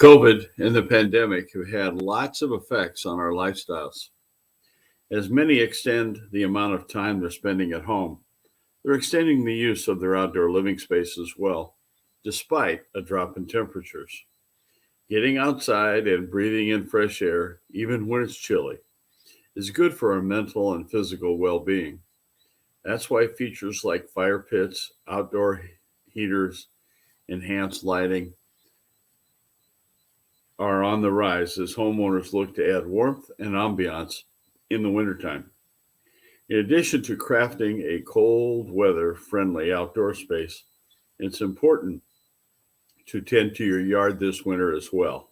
COVID and the pandemic have had lots of effects on our lifestyles. As many extend the amount of time they're spending at home, they're extending the use of their outdoor living space as well, despite a drop in temperatures. Getting outside and breathing in fresh air, even when it's chilly, is good for our mental and physical well being. That's why features like fire pits, outdoor heaters, enhanced lighting, are on the rise as homeowners look to add warmth and ambiance in the wintertime. In addition to crafting a cold weather friendly outdoor space, it's important to tend to your yard this winter as well.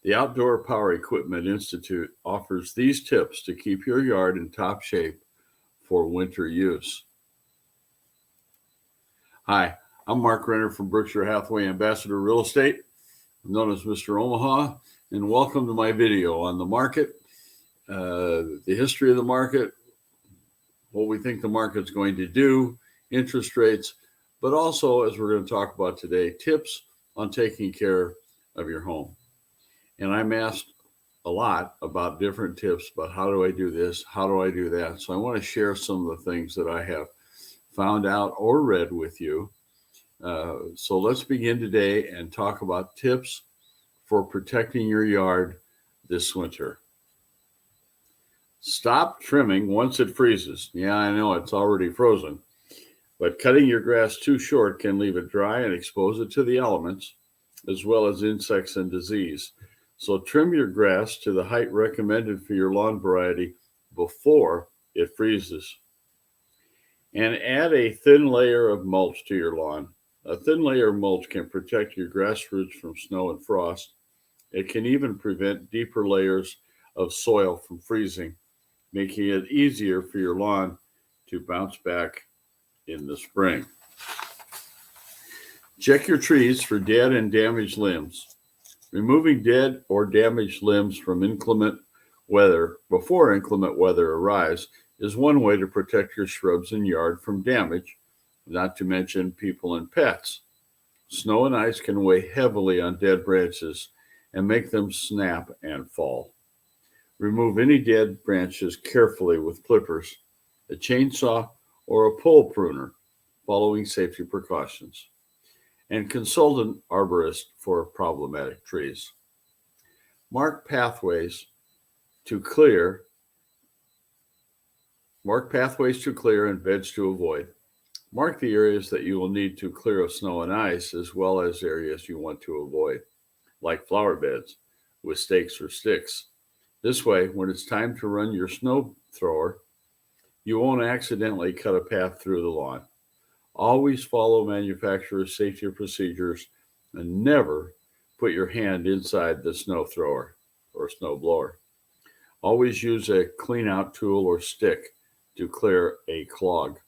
The Outdoor Power Equipment Institute offers these tips to keep your yard in top shape for winter use. Hi, I'm Mark Renner from Berkshire Hathaway Ambassador Real Estate, known as Mr. Omaha, and welcome to my video on the market, the history of the market, what we think the market's going to do, interest rates, but also, as we're going to talk about today, tips on taking care of your home. And I'm asked a lot about different tips about how do I do this, how do I do that. So I want to share some of the things that I have found out or read with you. So let's begin today and talk about tips for protecting your yard this winter. Stop trimming once it freezes. Yeah, I know it's already frozen, but cutting your grass too short can leave it dry and expose it to the elements, as well as insects and disease. So trim your grass to the height recommended for your lawn variety before it freezes. And add a thin layer of mulch to your lawn. A thin layer of mulch can protect your grass roots from snow and frost. It can even prevent deeper layers of soil from freezing, making it easier for your lawn to bounce back in the spring. Check your trees for dead and damaged limbs. Removing dead or damaged limbs from inclement weather before inclement weather arrives is one way to protect your shrubs and yard from damage, not to mention people and pets. Snow and ice can weigh heavily on dead branches and make them snap and fall. Remove any dead branches carefully with clippers, a chainsaw, or a pole pruner, following safety precautions. And consult an arborist for problematic trees. Mark pathways to clear and beds to avoid. Mark the areas that you will need to clear of snow and ice, as well as areas you want to avoid, like flower beds with stakes or sticks. This way, when it's time to run your snow thrower, you won't accidentally cut a path through the lawn. Always follow manufacturer's safety procedures and never put your hand inside the snow thrower or snow blower. Always use a clean out tool or stick to clear a clog.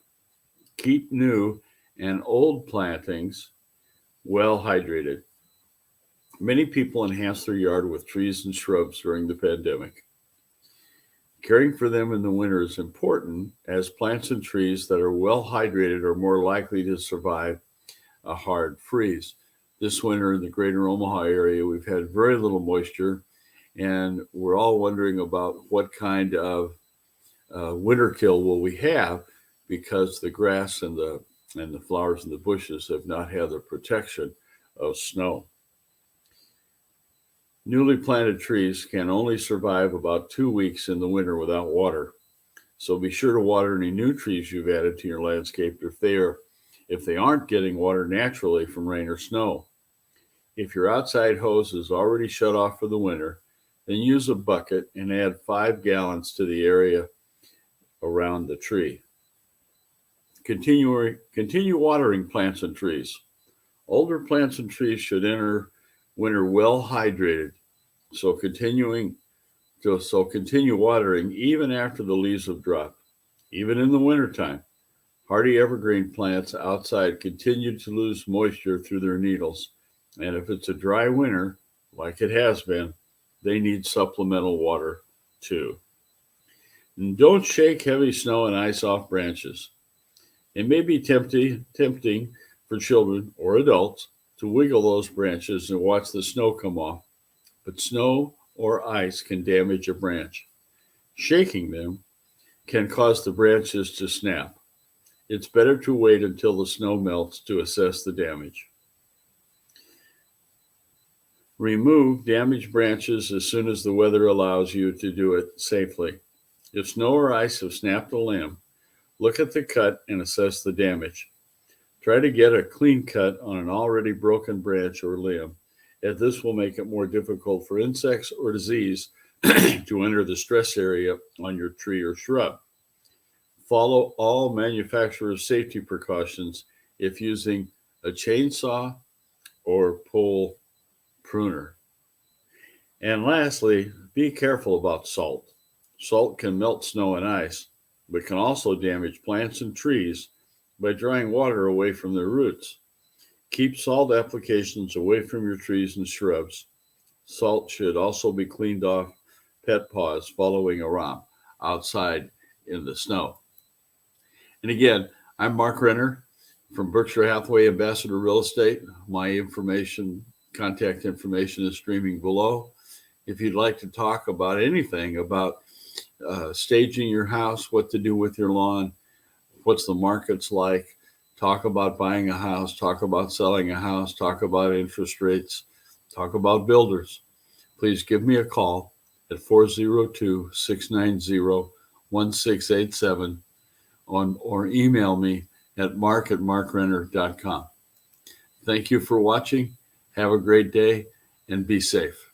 Keep new and old plantings well hydrated. Many people enhance their yard with trees and shrubs during the pandemic. Caring for them in the winter is important, as plants and trees that are well hydrated are more likely to survive a hard freeze. This winter in the greater Omaha area, we've had very little moisture, and we're all wondering about what kind of winter kill will we have, because the grass and the flowers and the bushes have not had the protection of snow. Newly planted trees can only survive about 2 weeks in the winter without water. So be sure to water any new trees you've added to your landscape if they aren't getting water naturally from rain or snow. If your outside hose is already shut off for the winter, then use a bucket and add 5 gallons to the area around the tree. Continue watering plants and trees. Older plants and trees should enter winter well hydrated, so continue watering even after the leaves have dropped. Even in the wintertime, hardy evergreen plants outside continue to lose moisture through their needles, and if it's a dry winter, like it has been, they need supplemental water too. And don't shake heavy snow and ice off branches. It may be tempting for children or adults to wiggle those branches and watch the snow come off, but snow or ice can damage a branch. Shaking them can cause the branches to snap. It's better to wait until the snow melts to assess the damage. Remove damaged branches as soon as the weather allows you to do it safely. If snow or ice have snapped a limb, look at the cut and assess the damage. Try to get a clean cut on an already broken branch or limb, as this will make it more difficult for insects or disease to enter the stress area on your tree or shrub. Follow all manufacturer's safety precautions if using a chainsaw or pole pruner. And lastly, be careful about salt. Salt can melt snow and ice, but can also damage plants and trees by drawing water away from their roots. Keep salt applications away from your trees and shrubs. Salt should also be cleaned off pet paws following a romp outside in the snow. And again, I'm Mark Renner from Berkshire Hathaway Ambassador Real Estate. My contact information is streaming below. If you'd like to talk about anything about staging your house, what to do with your lawn, what's the markets like, talk about buying a house, talk about selling a house, talk about interest rates, talk about builders, please give me a call at 402-690-1687 or email me at mark@markrenner.com. Thank you for watching. Have a great day and be safe.